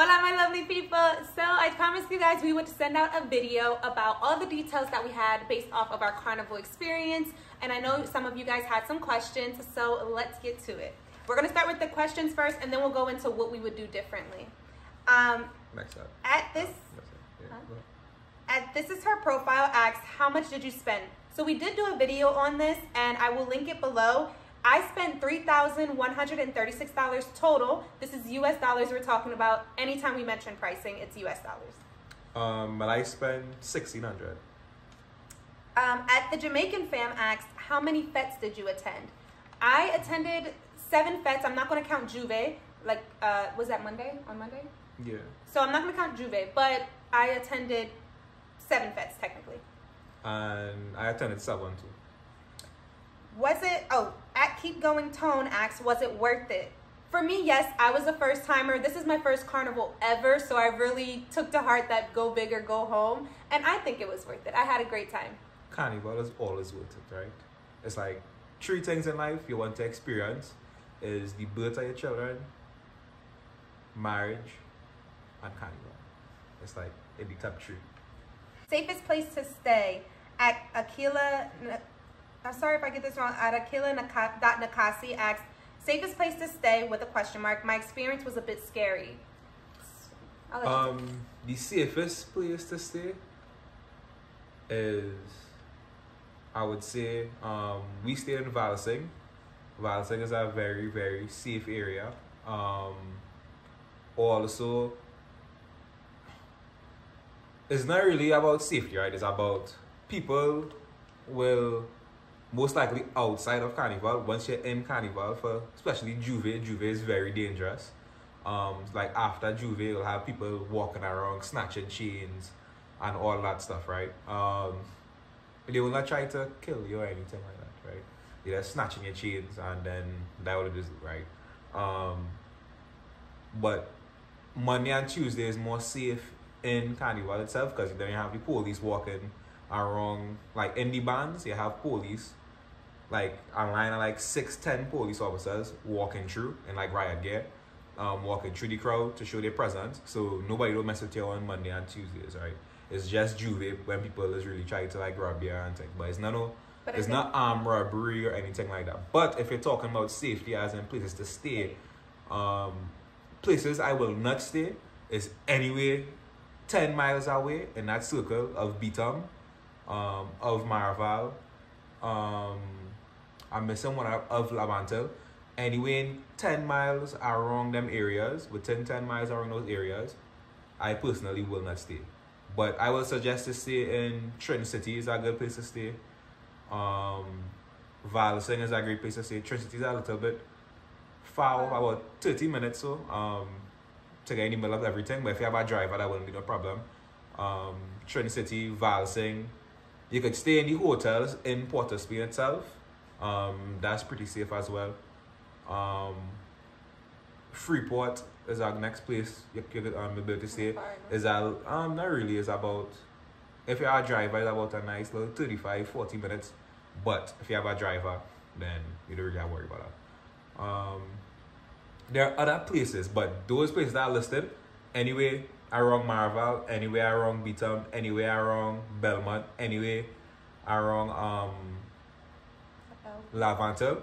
Hola, my lovely people. So I promised you guys we would send out a video about all the details that we had based off of our carnival experience. And I know some of you guys had some questions, so let's get to it. We're gonna start with the questions first, and then we'll go into what we would do differently. Next up. This is her profile asks, how much did you spend? So we did do a video on this, and I will link it below. I spent $3,136 total. This is US dollars we're talking about. Anytime we mention pricing, it's US dollars. But I spent $1,600. At the Jamaican fam asked, how many fetes did you attend? I attended 7 fetes. I'm not going to count Jouvert. Like, was that Monday? On Monday? Yeah. So I'm not going to count Jouvert, but I attended 7 fetes technically. And I attended 7 too. Was it, at Keep Going Tone asks, was it worth it? For me, yes, I was a first timer. This is my first carnival ever, so I really took to heart that go big or go home. And I think it was worth it. I had a great time. Carnival is always worth it, right? It's like 3 things in life you want to experience is the birth of your children, marriage, and carnival. It's like in the top 3. Safest place to stay at Aquila. I'm sorry if I get this wrong. At Aquila.Nakasi asks, safest place to stay with a question mark. My experience was a bit scary. The safest place to stay is, I would say, we stayed in Valsayn. Valsayn is a very, very safe area. Also, it's not really about safety, right? It's about people will most likely outside of carnival. Once you're in carnival, for especially Jouvert is very dangerous. Like after Jouvert, you'll have people walking around snatching chains and all that stuff, right? They will not try to kill you or anything like that, right? They're just snatching your chains and then that what it is, right? But Monday and Tuesday is more safe in carnival itself because then you have the police walking around, like in the bands you have police, like a line of like 6-10 police officers walking through in like riot gear, walking through the crowd to show their presence, so nobody will mess with you on Monday and Tuesdays, right? It's just Jouvert when people is really trying to like rob you and things, but it's not not armed robbery or anything like that. But if you're talking about safety as in places to stay, places I will not stay is anyway 10 miles away in that circle of Beatum, of Marval, I'm missing one of Lavantel. Anyway, 10 miles around them areas, within 10 miles around those areas, I personally will not stay. But I will suggest to stay in Trincity is a good place to stay. Valsayn is a great place to stay. Trincity is a little bit far off, about 30 minutes so, to get in the middle of everything. But if you have a driver, that wouldn't be no problem. Trincity, Valsayn. You could stay in the hotels in Port of Spain itself. That's pretty safe as well. Freeport is our next place you could be able to stay. Is not really, it's about, if you're a driver, it's about a nice little 35-40 minutes. But if you have a driver, then you don't really have to worry about that. There are other places, but those places that are listed, anyway around Marval, anywhere around Beatum, anywhere around Belmont, anywhere around Lavantel.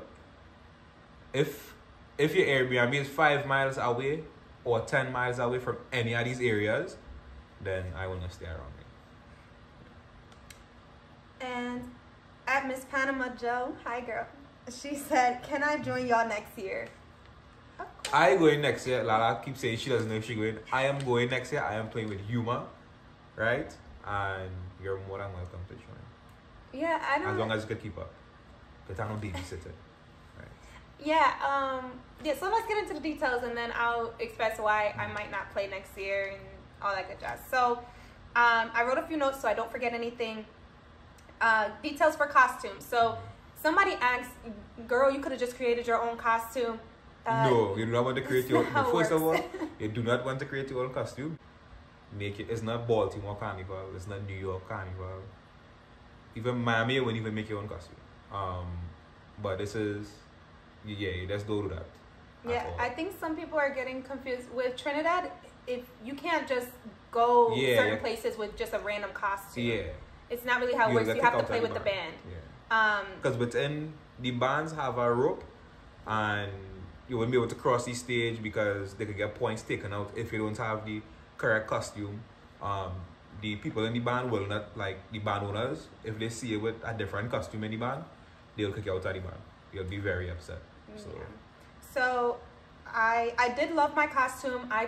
If your Airbnb is 5 miles away or 10 miles away from any of these areas, then I will not stay around it. And at Miss Panama Joe, hi girl, she said, can I join y'all next year? I going next year. LaLa keeps saying she doesn't know if she's going. I am going next year. I am playing with Yuma, right? And you're more than welcome to join. Yeah, I don't. As long as you can keep up. But I don't babysit it. Right. Yeah, so let's get into the details and then I'll express why I might not play next year and all that good jazz. So, I wrote a few notes so I don't forget anything. Details for costumes. So, somebody asked, girl, you could have just created your own costume. No, you do not want to create your own. First of all, you do not want to create your own costume. Make it. It's not Baltimore Carnival. It's not New York Carnival. Even Miami won't even make your own costume. But this is, yeah, you just don't do that. Yeah, I think some people are getting confused with Trinidad. if you can't just go Yeah, certain yeah. places with just a random costume. Yeah. It's not really how it You'll works. get You have to kicked out play of with the the band. band. Because within the bands have a rope, and you wouldn't be able to cross the stage because they could get points taken out if you don't have the correct costume. The people in the band will not, like the band owners, if they see you with a different costume in the band, they'll kick you out of the band. They'll be very upset. So, Yeah. So I did love my costume. I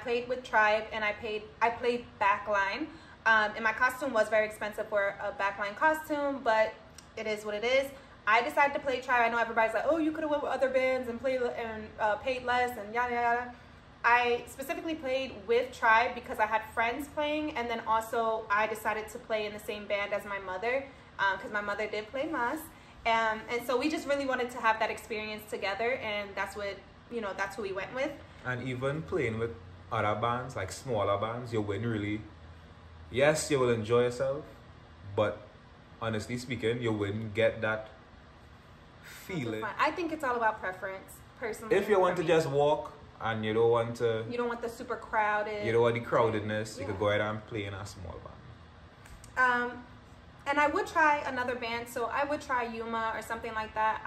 played with Tribe, and I played backline. And my costume was very expensive for a backline costume, but it is what it is. I decided to play Tribe. I know everybody's like, oh, you could have went with other bands and paid less and yada yada. I specifically played with Tribe because I had friends playing, and then also I decided to play in the same band as my mother because my mother did play mas. And so we just really wanted to have that experience together, and that's what, that's who we went with. and even playing with other bands, like smaller bands, you wouldn't really. Yes, you will enjoy yourself, but honestly speaking, you wouldn't get that feeling. I think it's all about preference, personally. If you want for to me. just walk and you don't want to, You don't want the super crowded. you don't want the crowdedness, you Yeah. could go ahead and play in a small band. And I would try another band, so I would try Yuma or something like that.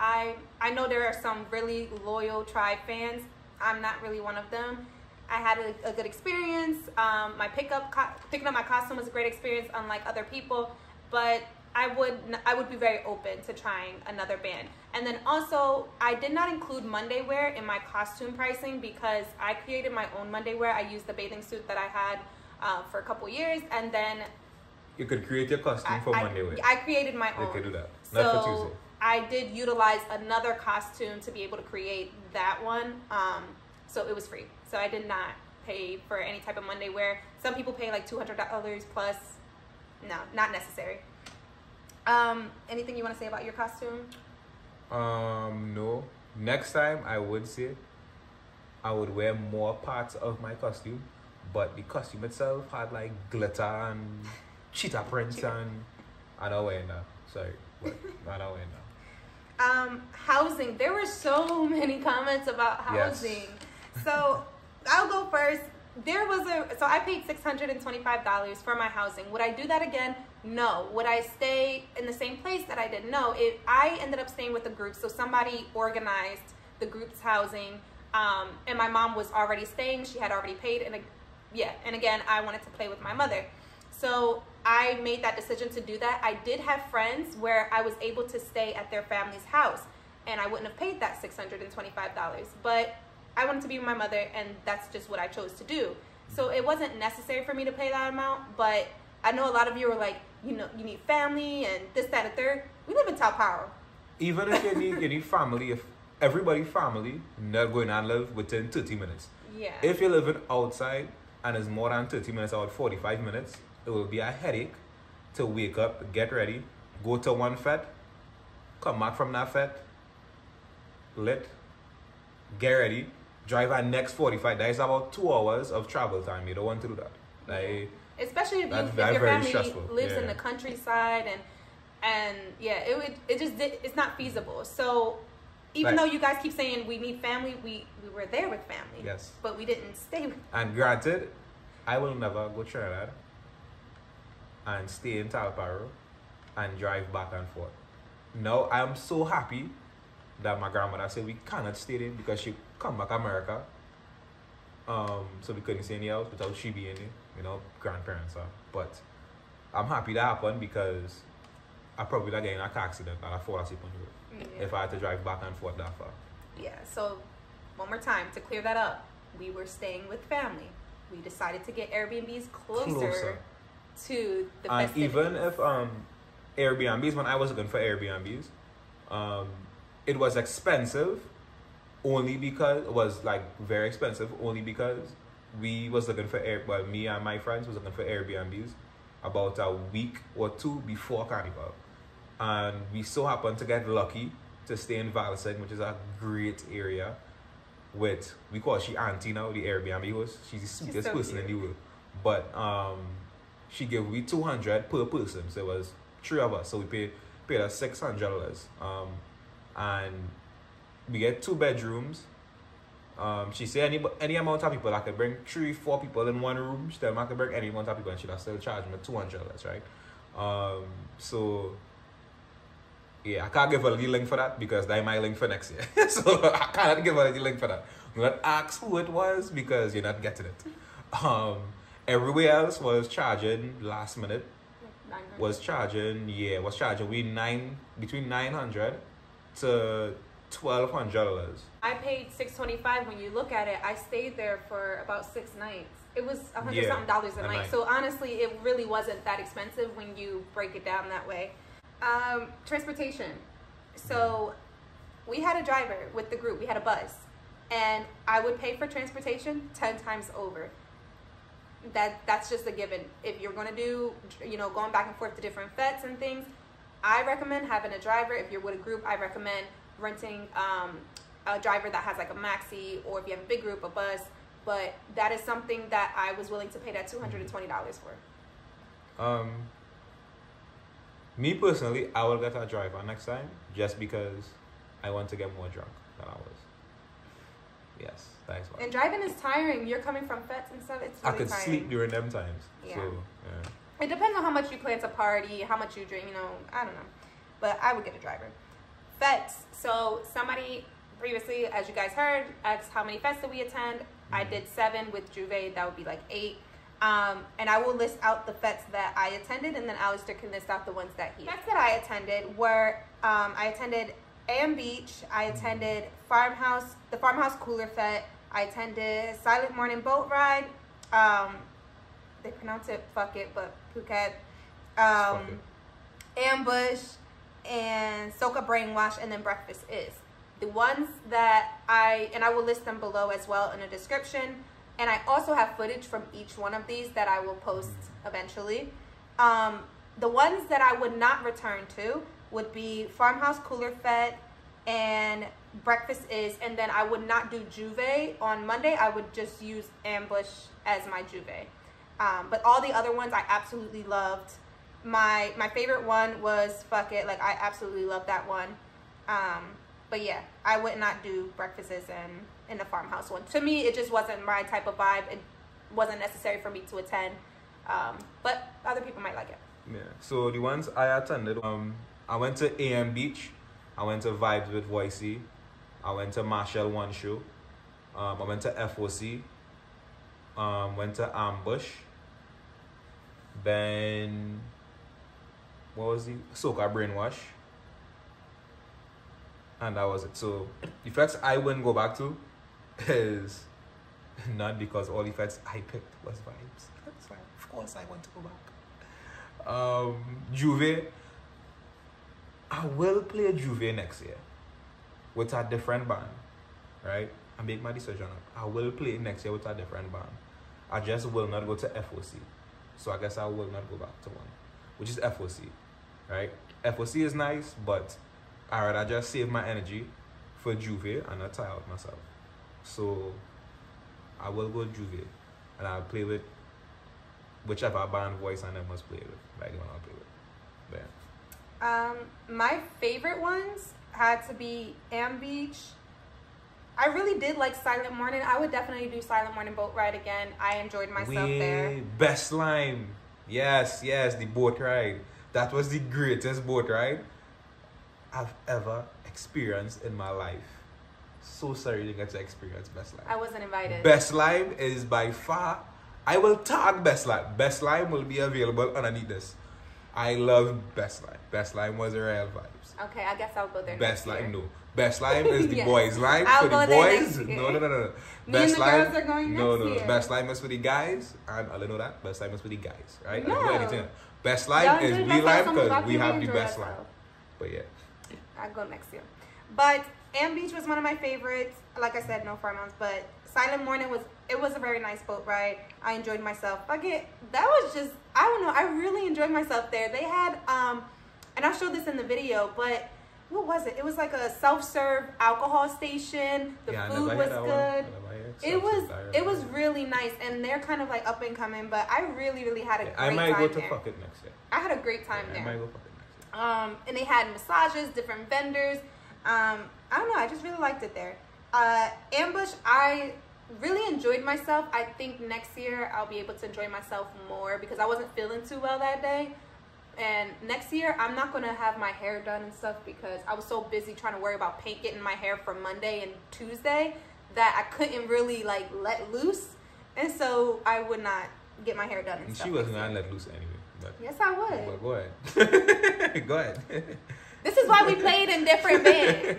I know there are some really loyal Tribe fans. I'm not really one of them. I had a good experience. My picking up my costume was a great experience, unlike other people. But I would be very open to trying another band. And then also, I did not include Monday wear in my costume pricing because I created my own Monday wear. I used the bathing suit that I had for a couple years, and then You could create your costume for Monday wear. I created my own. You could do that. Not for So Tuesday. I did utilize another costume to be able to create that one. So it was free. So I did not pay for any type of Monday wear. Some people pay like $200 plus. No, not necessary. Anything you want to say about your costume? No. Next time, I would say I would wear more parts of my costume, but the costume itself had like glitter and cheetah prints, and I don't wear that. Sorry, but I don't wear that. Housing. There were so many comments about housing. Yes. So I'll go first. So I paid $625 for my housing. Would I do that again? No. Would I stay in the same place that I did? No. I ended up staying with a group. So somebody organized the group's housing. And my mom was already staying. She had already paid. And again, I wanted to play with my mother. So I made that decision to do that. I did have friends where I was able to stay at their family's house, and I wouldn't have paid that $625. But I wanted to be with my mother, and that's just what I chose to do. So it wasn't necessary for me to pay that amount, but I know a lot of you were like, you need family and this, that, and third. We live in Sao Paulo. Even if you need family, if everybody's family, not going to live within 30 minutes. Yeah. If you're living outside and it's more than 30 minutes or 45 minutes, it will be a headache to wake up, get ready, go to one fete, come back from that fete, lit, get ready, drive our next 45. That is about 2 hours of travel time. You don't want to do that. Like, especially if your very family stressful. lives Yeah. in the countryside, and it's not feasible. So even though you guys keep saying we need family, we were there with family. Yes. But we didn't stay with. And granted, I will never go Trinidad and stay in Talparo and drive back and forth. Now I am so happy that my grandmother said we cannot stay there because she come back America. So we couldn't stay in the house without she being there, grandparents are. But I'm happy that happened because I probably would get in a car accident and I fall asleep on the road if I had to drive back and forth that far. Yeah, so one more time to clear that up. We were staying with family. We decided to get Airbnbs closer. To the and festivities. even if Airbnbs, when I was looking for Airbnbs, it was expensive only because it was like very expensive only because we was looking for me and my friends was looking for Airbnbs about a week or two before Carnival, and we so happened to get lucky to stay in Valsayn, which is a great area. We call she auntie now, the Airbnb host. She's the sweetest person in the world, but she gave me $200 per person, so it was 3 of us. So we paid us $600, and we get 2 bedrooms, She said any amount of people, I could bring 3-4 people in one room. She tell me I could bring any amount of people and she'll still charge me $200, right? So yeah, I can't give her the link for that because that's my link for next year. So I can't give her the link for that. I'm not ask who it was because you're not getting it. Everywhere else was charging last minute. Was charging between $900 to $1,200. I paid $625. When you look at it, I stayed there for about 6 nights. It was $100 something a night. So honestly, it really wasn't that expensive when you break it down that way. Transportation. So we had a driver with the group. We had a bus, and I would pay for transportation 10 times over. That's just a given. If you're going to do, going back and forth to different fetes and things, I recommend having a driver. If you're with a group, I recommend renting a driver that has like a maxi, or if you have a big group, a bus. But that is something that I was willing to pay that $220 for. Me personally, I will get a driver next time just because I want to get more drunk than I was. Yes, thanks. And driving is tiring. You're coming from fetes and stuff. It's really I could tiring. sleep during them times. Yeah. So, yeah. It depends on how much you plan to party, how much you drink, I don't know. But I would get a driver. Fetes. So somebody previously, as you guys heard, asked how many fetes did we attend. I did 7 with Jouvert. That would be like 8. And I will list out the fetes that I attended, and then Allister can list out the ones that he. Fetes that I attended were, I attended A.M Beach. I attended the Farmhouse Cooler Fete. I attended Silent Morning Boat Ride. They pronounce it fuck it, but Phuket. Ambush and SocaBrainwash, and then Breakfast Is. The ones that I will list them below as well in the description. And I also have footage from each one of these that I will post eventually. The ones that I would not return to would be Farmhouse Cooler Fete and Breakfast Is, and then I would not do Jouvert on Monday. I would just use Ambush as my Jouvert. But all the other ones I absolutely loved. My favorite one was Fuck It. Like, I absolutely loved that one. But yeah, I would not do Breakfast Is in the Farmhouse one. To me, it just wasn't my type of vibe. It wasn't necessary for me to attend. But other people might like it. Yeah. So the ones I attended, I went to A.M Beach. I went to Vibes with Voicey. I went to Machel One Show. I went to FOC. Went to Ambush. Then, what was the SocaBrainwash? And that was it. So the fetes I wouldn't go back to is not because all the fetes I picked was vibes. That's why, of course, I want to go back. Jouvert. I will play Jouvert next year with a different band, right? I make my decision. I will play next year with a different band. I just will not go to FOC. So I guess I will not go back to one, which is FOC, right? FOC is nice, but I'd rather just save my energy for Jouvert and not tire out myself. So I will go Jouvert, and I'll play with whichever band Voice and them must play with. Like the one I'll play with. There. My favorite ones had to be A.M Beach. I really did like Silent Morning. I would definitely do Silent Morning Boat Ride again. I enjoyed myself there. Best Lime. Yes, the boat ride. That was the greatest boat ride I've ever experienced in my life. So sorry you didn't get to experience Best Lime. I wasn't invited. Best Lime is by far. I will tag Best Lime. Best Lime will be available underneath this. I love Best Lime. Best Lime was a real vibes. Okay, I guess I'll go there. Best Lime, no. Best Lime is the boys' lime I'll for go the there boys. next year. No. Best Lime. Girls are going next year. Best Lime is for the guys, and I don't know that. Best Lime is for the guys, right? No. I don't know anything. Best Lime is we lime because we have the best lime. But yeah, I'll go next year. But A.M Beach was one of my favorites. Like I said, no farmhouse, but Silent Morning was a very nice boat ride. I enjoyed myself. That was just, I don't know, I really enjoyed myself there. They had and I'll show this in the video, but what was it? It was like a self-serve alcohol station. The food was good. It was really nice, and they're kind of like up and coming, but I really had a great time there. I might go to Fuck It next year. I had a great time there. I might go Fuck It next year. And they had massages, different vendors. I don't know, I just really liked it there. Ambush, I really enjoyed myself. I think next year I'll be able to enjoy myself more because I wasn't feeling too well that day. And next year I'm not going to have my hair done and stuff because I was so busy trying to worry about paint getting my hair for Monday and Tuesday that I couldn't really like let loose. And so I would not get my hair done and stuff. She wasn't going to let loose anyway. But yes, I would. Well, go ahead. Go ahead. This is why we played in different bands.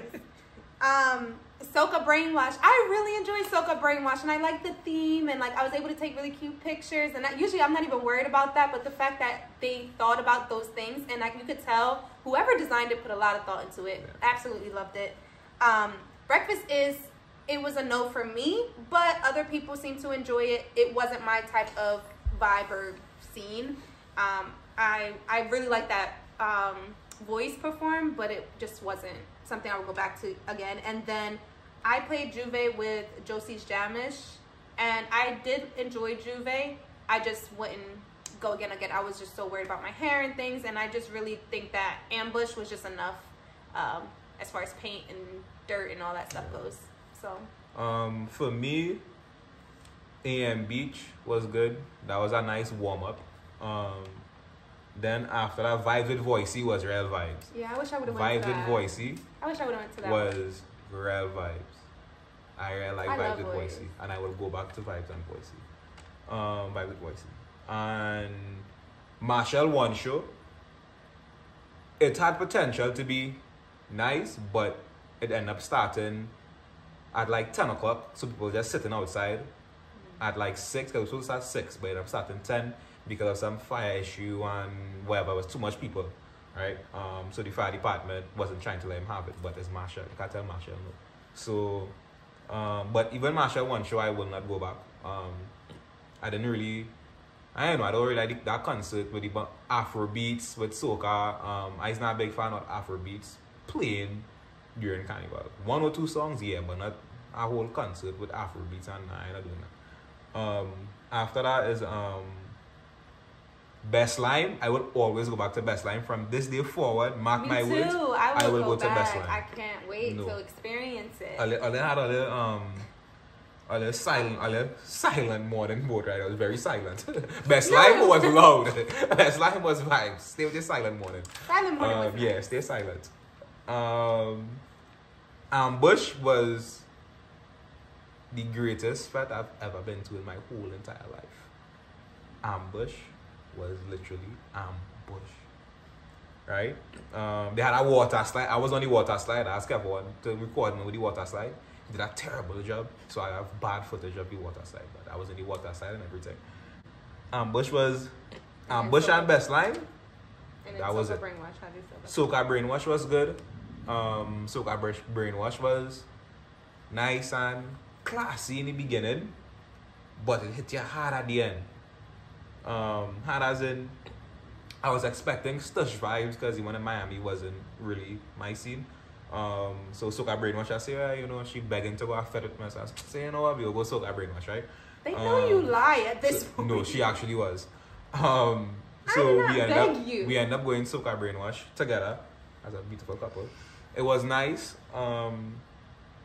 SocaBrainwash. I really enjoyed SocaBrainwash, and I like the theme, and like I was able to take really cute pictures. And usually I'm not even worried about that, but the fact that they thought about those things, and like you could tell whoever designed it put a lot of thought into it. Yeah. Absolutely loved it. Breakfast it was a no for me, but other people seem to enjoy it. It wasn't my type of vibe or scene. I really like that Voice performed, but it just wasn't something I would go back to again. And then I played Jouvert with Josie's Jamishness, and I did enjoy Jouvert. I just wouldn't go again. I was just so worried about my hair and things, and I just really think that Ambush was just enough as far as paint and dirt and all that stuff goes. So for me, A.M Beach was good. That was a nice warm-up. Then after that, Vibes with Voicey was real vibes. Yeah, I wish I would have went to that. Vibes with Voicey. I wish I would have went to that. Was real vibes. I really like Vibes with Voicey, and I will go back to Vibes and Voicey. Vibes with Voicey. And Machel One Show. It had potential to be nice, but it ended up starting at like 10 o'clock, so people were just sitting outside at like 6, because it was supposed to start 6, but it ended up starting 10 because of some fire issue and whatever. It was too much people, right? So the fire department wasn't trying to let him have it, but it's Machel. You can't tell Machel no. So, but even Machel One Show, I will not go back. I don't really like that concert with the Afro beats with soca. I was not a big fan of Afro beats playing during Carnival. 1 or 2 songs, yeah, but not a whole concert with Afro beats, and I'm not doing that. After that is Best Line. I will always go back to Best Line from this day forward. Mark my words. I will go to Best Line. I can't wait to experience it. I had a little silent more than both, right? I was very silent. Best Line was loud. Best Line was vibes. Stay with your silent morning. Silent morning was yeah, stay silent. Ambush was the greatest fete I've ever been to in my whole entire life. Ambush was literally ambush, right? They had a water slide. I was on the water slide. I asked everyone to record me with the water slide. He did a terrible job, so I have bad footage of the water slide, but I was in the water slide and everything. Ambush was Ambush and Best Line. And that was it. Brainwash. How do you feel about SocaBrainwash was good. SocaBrainwash was nice and classy in the beginning, but it hit you hard at the end. Hard as in, I was expecting Stush vibes because the one in Miami wasn't really my scene. So SocaBrainwash, I say, she begging to go have Fete with me. So I say, we'll go SocaBrainwash, right? They know you lie at this point. No, she actually was. So we end up going SocaBrainwash together as a beautiful couple. It was nice.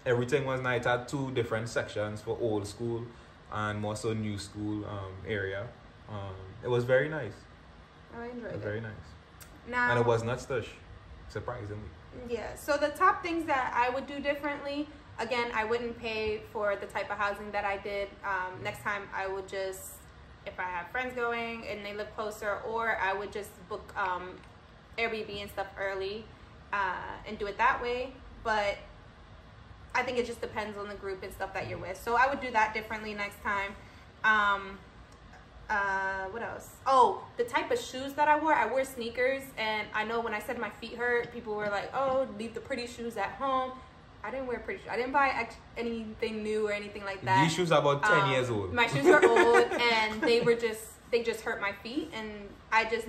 Everything was nice. It had 2 different sections for old school and more so new school area. It was very nice. I enjoyed it. Very nice. Now, and it was not Stush, surprisingly. Yeah. So the top things that I would do differently, again, I wouldn't pay for the type of housing that I did. Next time I would just, if I have friends going and they live closer, or I would just book Airbnb and stuff early and do it that way. But I think it just depends on the group and stuff that you're with. So I would do that differently next time. What else? Oh, the type of shoes that I wore sneakers, and I know when I said my feet hurt, people were like, oh, leave the pretty shoes at home. I didn't wear pretty shoes. I didn't buy anything new or anything like that. These shoes are about 10 years old. My shoes are old, and they just hurt my feet, and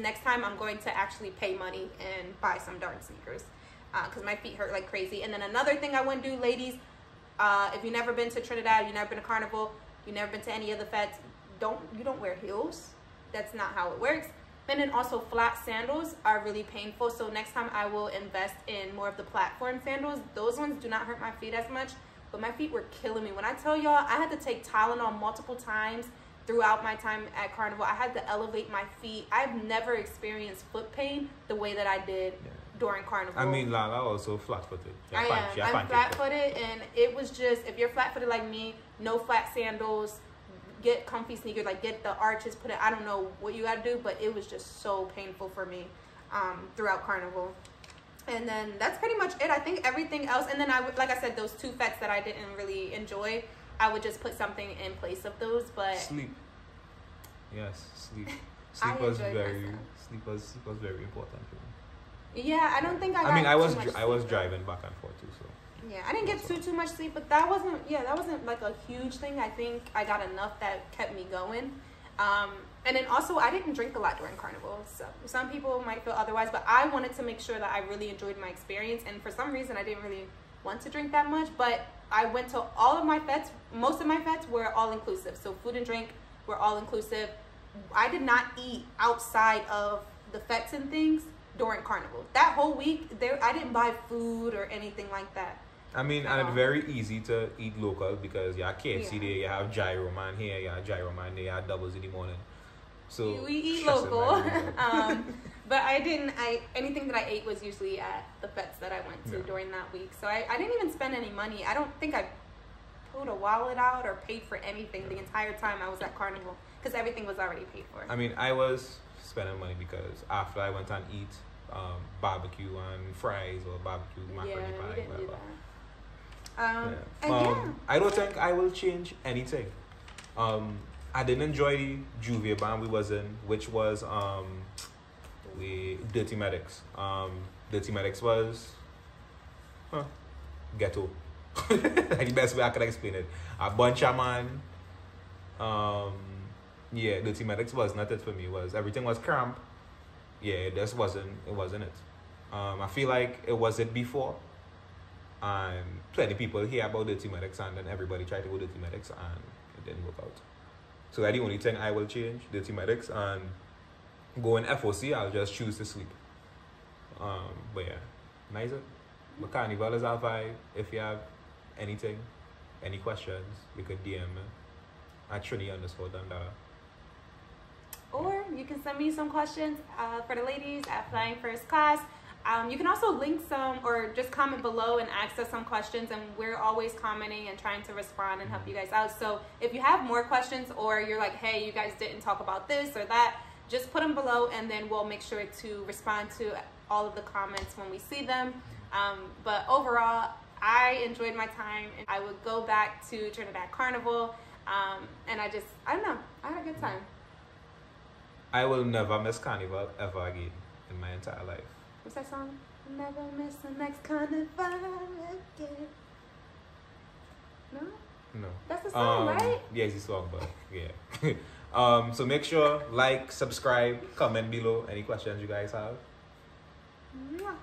next time I'm going to actually pay money and buy some darn sneakers because my feet hurt like crazy. And then another thing I wouldn't do, ladies, if you've never been to Trinidad, you've never been to Carnival, you've never been to any of the fetes, you don't wear heels. That's not how it works. And then also flat sandals are really painful. So next time I will invest in more of the platform sandals. Those ones do not hurt my feet as much. but my feet were killing me. When I tell y'all, I had to take Tylenol multiple times throughout my time at Carnival. I had to elevate my feet. I've never experienced foot pain the way that I did during Carnival. I mean, LaLa also flat-footed. I'm flat-footed, and it was just, if you're flat-footed like me, no flat sandals, get comfy sneakers, like get the arches put in. I don't know what you gotta do, but it was just so painful for me throughout Carnival. And then that's pretty much it. I think everything else, and then I would, like I said, those 2 fetes that I didn't really enjoy, I would just put something in place of those. But sleep. Yes, sleep. Sleep was very important for me. Yeah, I don't think I got I was sleep, driving back and forth too, so. Yeah, I didn't get too much sleep, but that wasn't like a huge thing. I think I got enough that kept me going. And then also, I didn't drink a lot during Carnival. So some people might feel otherwise, but I wanted to make sure that I really enjoyed my experience. And for some reason, I didn't really want to drink that much. But I went to all of my fetes. Most of my fetes were all inclusive. So food and drink were all inclusive. I did not eat outside of the fetes and things during Carnival. That whole week, I didn't buy food or anything like that. I mean, and it's very easy to eat local because you have KFC there, you have gyro man here, you have gyro man there, you have doubles in the morning. So we eat local. But anything that I ate was usually at the fetes that I went to during that week. So I didn't even spend any money. I don't think I pulled a wallet out or paid for anything the entire time I was at Carnival because everything was already paid for. I mean, I was spending money because after I went and eat barbecue and fries or barbecue macaroni pie, didn't do whatever. that. I don't think I will change anything. I didn't enjoy the Jouvert band we was in, which was the Dirty Medics. Dirty Medics was ghetto. Like the best way I could explain it. A bunch of man. Yeah, Dirty Medics was not it for me. Everything was cramp. Yeah, it just wasn't it. I feel like it was it before. And plenty people hear about Dirty Medics and then everybody tried to go Dirty Medics and it didn't work out. So that's the only thing I will change, Dirty Medics, and go in FOC, I'll just choose to sleep. But yeah, nice. But Carnival is our vibe. If you have anything, any questions, you could DM me at Trini_Dandara. Or you can send me some questions for the ladies at Flying First Class. You can also link some or just comment below and ask us some questions, and we're always commenting and trying to respond and help you guys out. So if you have more questions or you're like, hey, you guys didn't talk about this or that, just put them below and then we'll make sure to respond to all of the comments when we see them. But overall, I enjoyed my time and I would go back to Trinidad Carnival. And I don't know, I had a good time. I will never miss Carnival ever again in my entire life. What's that song? Never miss the next Carnival again. No? No. That's the song, right? Yeah, it's a song, but yeah. So make sure, like, subscribe, comment below any questions you guys have. Mwah.